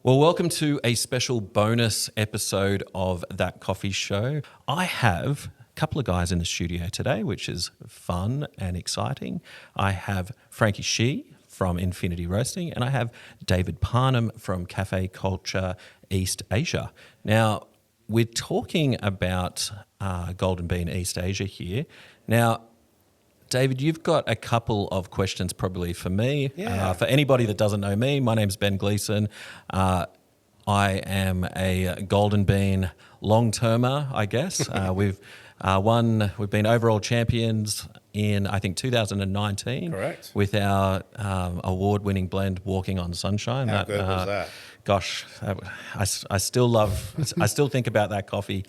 Well, welcome to a special bonus episode of That Coffee Show. I have a couple of guys in the studio today, which is fun and exciting. I have Frankie Shih from Infinity Roasting, and I have David Parnham from Cafe Culture East Asia. Now, we're talking about Golden Bean East Asia here. Now, David, you've got a couple of questions probably for me. Yeah. For anybody that doesn't know me, my name's Ben Gleeson. I am a Golden Bean long-termer, I guess. We've been overall champions in, I think, 2019. Correct. With our award-winning blend, Walking on Sunshine. How good was that? Gosh, I still think about that coffee,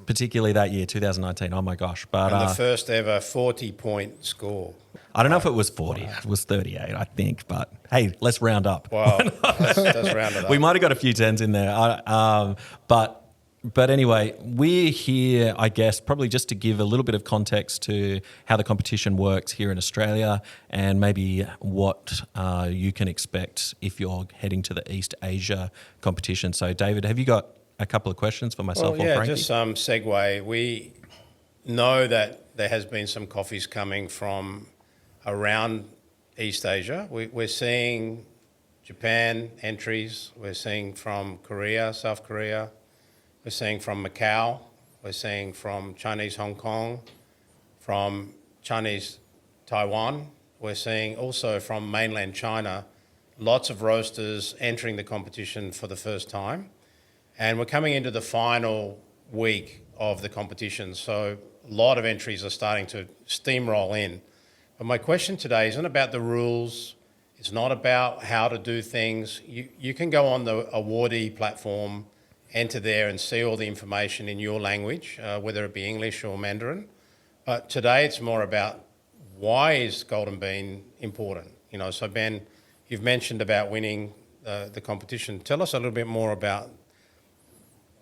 particularly that year, 2019. Oh my gosh! But And the first ever 40-point score. I don't know if it was 40. It was 38, I think. But hey, let's round up. Wow, let's round it up. We might have got a few tens in there. But anyway, we're here, I guess, probably just to give a little bit of context to how the competition works here in Australia and maybe what you can expect if you're heading to the East Asia competition. So, David, have you got a couple of questions for myself or Frankie? Just some segue. We know that there has been some coffees coming from around East Asia. We're seeing Japan entries. We're seeing from Korea, South Korea. We're seeing from Macau. We're seeing from Chinese Hong Kong, from Chinese Taiwan. We're seeing also from mainland China, lots of roasters entering the competition for the first time. And we're coming into the final week of the competition, so a lot of entries are starting to steamroll in. But my question today isn't about the rules. It's not about how to do things. You can go on the awardee platform, enter there and see all the information in your language, whether it be English or Mandarin. But today it's more about why is Golden Bean important? So Ben, you've mentioned about winning the competition. Tell us a little bit more about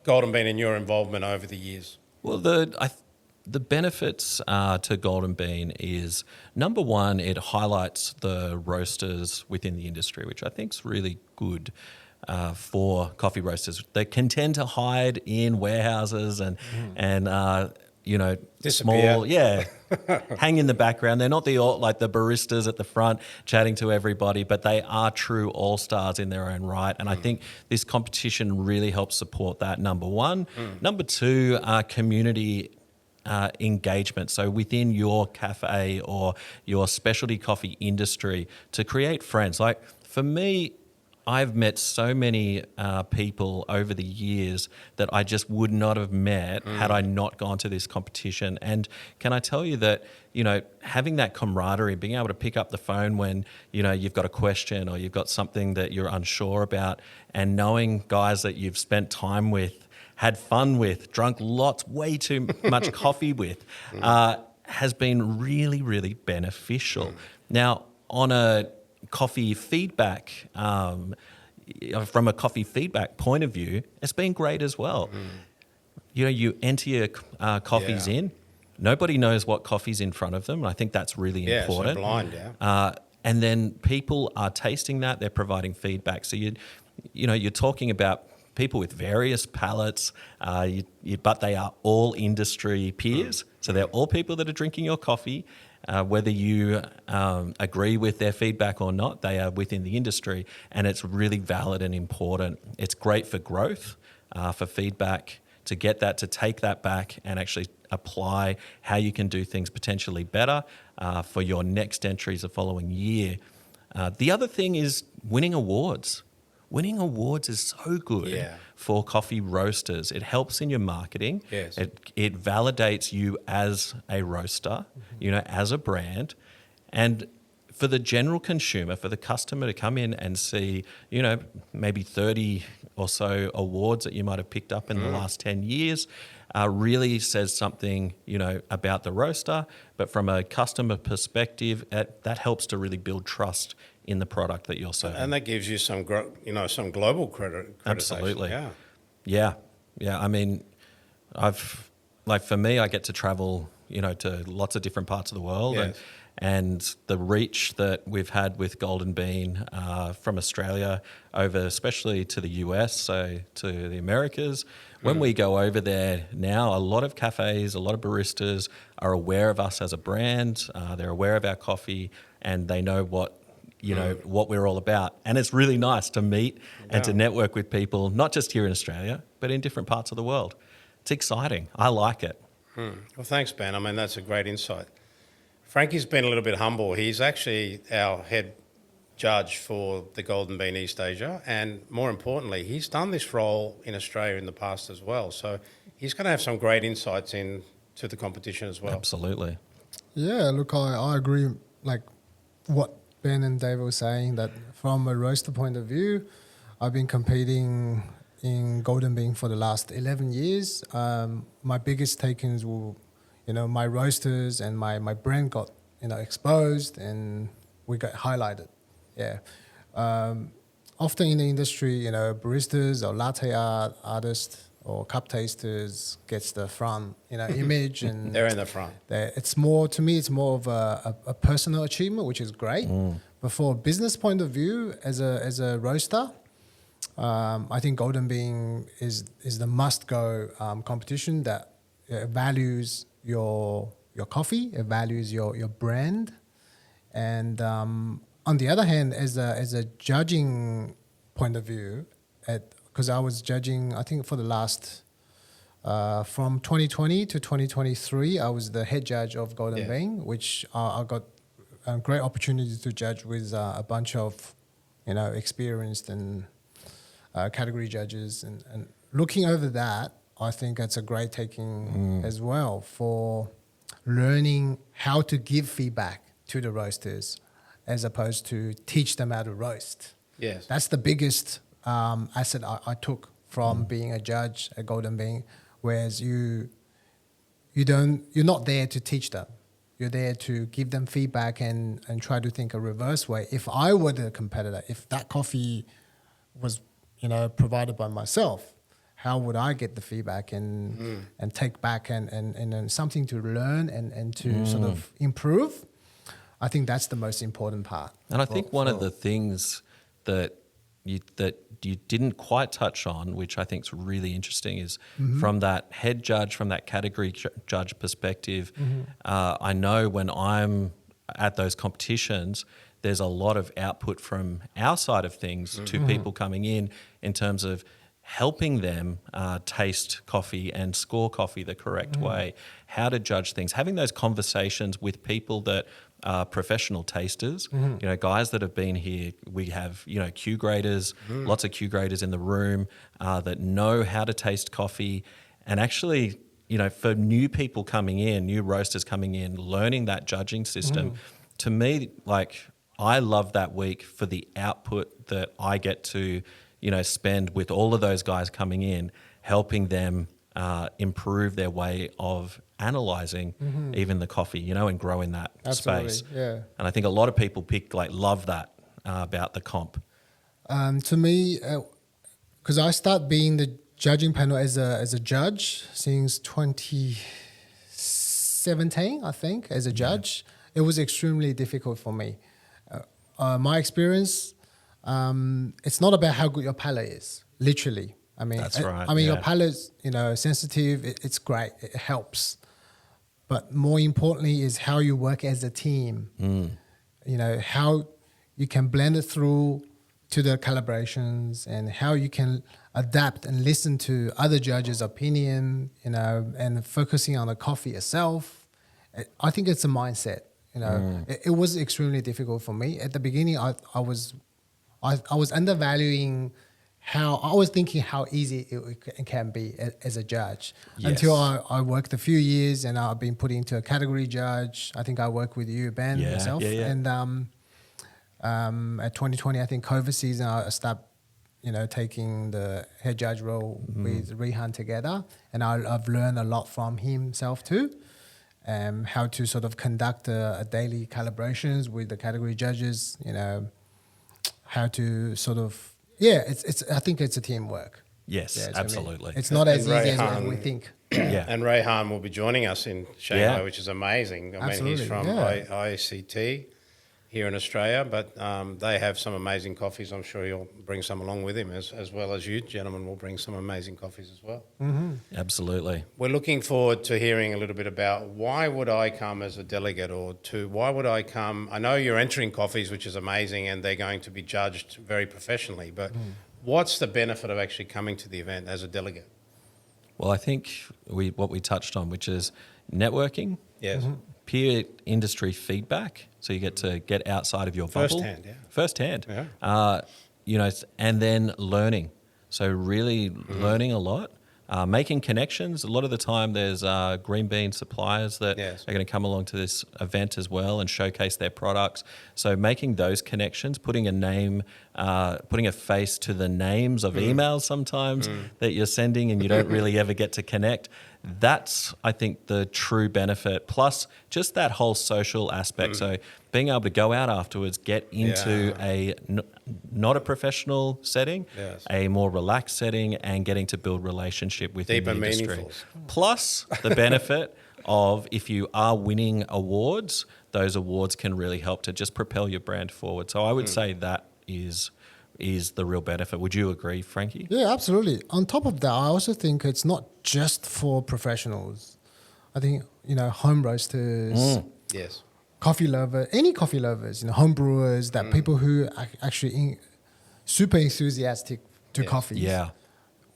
Golden Bean and your involvement over the years. Well, the benefits to Golden Bean is, number one, it highlights the roasters within the industry, which I think is really good for coffee roasters. They can tend to hide in warehouses and Disappear. small, hang in the background. They're not the baristas at the front chatting to everybody, but they are true all-stars in their own right. And I think this competition really helps support that, number one. Number two, community engagement. So within your cafe or your specialty coffee industry, to create friends. Like for me, I've met so many people over the years that I just would not have met had I not gone to this competition. And can I tell you that, having that camaraderie, being able to pick up the phone when, you've got a question or you've got something that you're unsure about, and knowing guys that you've spent time with, had fun with, drunk way too much coffee with, has been really, really beneficial. Now, on a coffee feedback, from a coffee feedback point of view, it's been great as well. You enter your coffees in, nobody knows what coffee's in front of them. I think that's really important. So blind, and then people are tasting that, they're providing feedback. So you're talking about people with various palates, but they are all industry peers. So they're all people that are drinking your coffee. Whether you agree with their feedback or not, they are within the industry, and it's really valid and important. It's great for growth, for feedback, to get that, to take that back and actually apply how you can do things potentially better for your next entries the following year. The other thing is winning awards. Winning awards is so good for coffee roasters. It helps in your marketing. Yes. It validates you as a roaster, as a brand. And for the general consumer, for the customer to come in and see, maybe 30 or so awards that you might have picked up in the last 10 years, really says something, about the roaster. But from a customer perspective, that helps to really build trust in the product that you're serving. And that gives you some global credit. Absolutely. Yeah. I mean, for me, I get to travel to lots of different parts of the world. Yes. And the reach that we've had with Golden Bean from Australia over, especially to the US, so to the Americas. When we go over there now, a lot of cafes, a lot of baristas are aware of us as a brand. They're aware of our coffee, and they know what we're all about. And it's really nice to meet and to network with people, not just here in Australia, but in different parts of the world. It's exciting. I like it. Well, thanks, Ben. I mean, that's a great insight. Frankie's been a little bit humble. He's actually our head judge for the Golden Bean East Asia, and more importantly, he's done this role in Australia in the past as well. So he's going to have some great insights into the competition as well. Absolutely. Yeah, look, I agree. Like what Ben and David were saying, that from a roaster point of view, I've been competing in Golden Bean for the last 11 years. My biggest takings will, my roasters and my brand got, exposed and we got highlighted. Yeah. Often in the industry, baristas or latte art artists or cup tasters gets the front, image, and They're in the front. it's more, to me, it's more of a personal achievement, which is great. But for a business point of view, as a roaster, I think Golden Bean is the must-go competition that values your coffee, it values your brand, and on the other hand, as a judging point of view, because I was judging, I think for the last from 2020 to 2023, I was the head judge of Golden Bean, which I got a great opportunity to judge with a bunch of experienced and category judges, and looking over that, I think that's a great taking as well for learning how to give feedback to the roasters as opposed to teach them how to roast. Yes. That's the biggest asset I took from being a judge at Golden Bean, whereas you're not there to teach them. You're there to give them feedback and try to think a reverse way. If I were the competitor, if that coffee was provided by myself, how would I get the feedback and take back and something to learn and to sort of improve? I think that's the most important part. And I think one of the things that you didn't quite touch on, which I think is really interesting, is from that head judge, from that category judge perspective, I know when I'm at those competitions, there's a lot of output from our side of things to people coming in terms of helping them taste coffee and score coffee the correct way, how to judge things, having those conversations with people that are professional tasters, guys that have been here. We have, Q graders, lots of Q graders in the room that know how to taste coffee. And actually, for new people coming in, new roasters coming in, learning that judging system, to me, I love that week for the output that I get to, spend with all of those guys coming in, helping them improve their way of analyzing even the coffee, and growing that space. Yeah. And I think a lot of people love that about the comp. To me, because I start being the judging panel as a judge since 2017, I think, as a judge, it was extremely difficult for me. My experience, it's not about how good your palate is, literally. I mean, That's right, your palate's, sensitive, it's great, it helps. But more importantly is how you work as a team. How you can blend it through to the calibrations and how you can adapt and listen to other judges' opinion, and focusing on the coffee itself. I think it's a mindset. It was extremely difficult for me at the beginning. I was undervaluing how I was thinking how easy it can be as a judge, until I worked a few years and I've been put into a category judge. I think I worked with you, Ben, yourself, and at 2020, I think COVID season, I started taking the head judge role with Rehan together, and I've learned a lot from himself too. How to sort of conduct a daily calibrations with the category judges, how to sort of, it's I think it's a teamwork. Yes, Yeah, absolutely. It's not as And easy as Rehan- we think. Yeah. And Rayhan will be joining us in Shanghai, Yeah. which is amazing. I mean, Absolutely, he's from yeah. ICT here in Australia, but they have some amazing coffees. I'm sure he'll bring some along with him, as well as you gentlemen will bring some amazing coffees as well. Absolutely. We're looking forward to hearing a little bit about why would I come as a delegate, or why would I come? I know you're entering coffees, which is amazing, and they're going to be judged very professionally, but what's the benefit of actually coming to the event as a delegate? Well, I think what we touched on, which is networking, Yes. peer industry feedback, so you get to get outside of your bubble. Firsthand, yeah. Firsthand. Yeah. And then learning. So really learning a lot, making connections. A lot of the time there's green bean suppliers that Yes. are going to come along to this event as well and showcase their products. So making those connections, putting a name, putting a face to the names of emails sometimes that you're sending and you don't really ever get to connect. That's, I think, the true benefit. Plus, just that whole social aspect. So being able to go out afterwards, get into not a professional setting, Yes. a more relaxed setting, and getting to build relationship with the Deep and industry. meaningful. Plus, the benefit of if you are winning awards, those awards can really help to just propel your brand forward. So I would say that is the real benefit. Would you agree, Frankie? Yeah, absolutely. On top of that, I also think it's not just for professionals. I think, home roasters, Yes. coffee lover, any coffee lovers, home brewers, that people who are actually super enthusiastic to coffees. Yeah.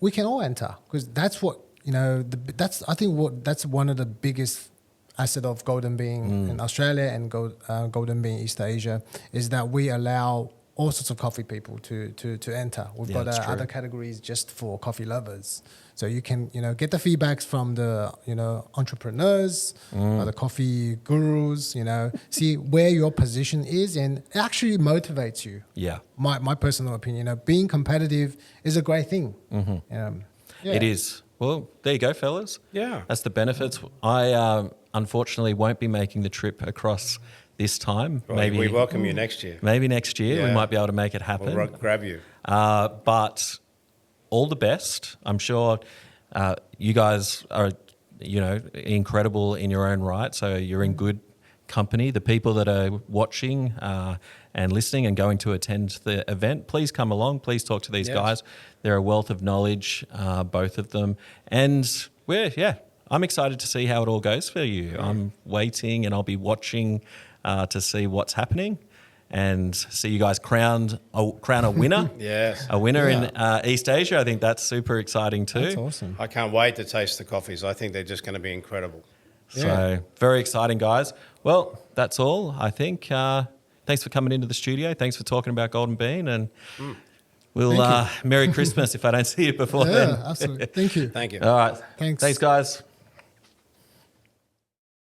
We can all enter, because that's what, that's one of the biggest asset of Golden Bean in Australia and Golden Bean East Asia, is that we allow all sorts of coffee people to enter. We've Yeah, got that's true. other categories just for coffee lovers. So you can, get the feedbacks from the, entrepreneurs, the coffee gurus, see where your position is, and it actually motivates you. Yeah. My personal opinion, being competitive is a great thing. It is. Well, there you go, fellas. Yeah. That's the benefits. I unfortunately won't be making the trip across this time. Well, maybe we welcome you next year. Maybe next year we Yeah. might be able to make it happen. We'll grab you. But all the best. I'm sure you guys are, incredible in your own right. So you're in good company. The people that are watching and listening and going to attend the event, please come along. Please talk to these Yes. guys. They're a wealth of knowledge, both of them. And I'm excited to see how it all goes for you. I'm waiting and I'll be watching to see what's happening and see you guys crown a winner. Yes. A winner in East Asia. I think that's super exciting too. That's awesome. I can't wait to taste the coffees. I think they're just going to be incredible. So very exciting, guys. Well, that's all, I think. Thanks for coming into the studio. Thanks for talking about Golden Bean. And we'll Merry Christmas if I don't see you before then. Yeah, absolutely. Thank you. Thank you. All right. Thanks. Thanks, guys.